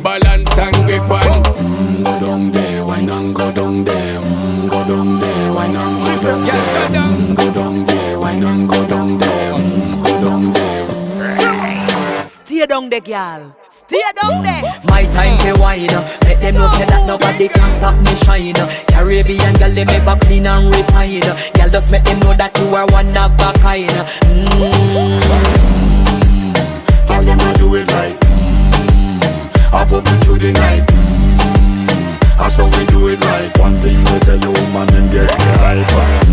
balance and grip on. Go down there, why not go down there? Go down there, why not go down there? Go down there, why not go down there? Go down there. Stay down there, girl. Stay down there. My time to wine. Let them know say that nobody can stop me shine. Caribbean girl, they make up clean and refine. Girl, just make them know that you are one of a kind. Girl, them a do it right. I pop it through the night. That's how we do it right. One thing we tell you, woman, them get the hype.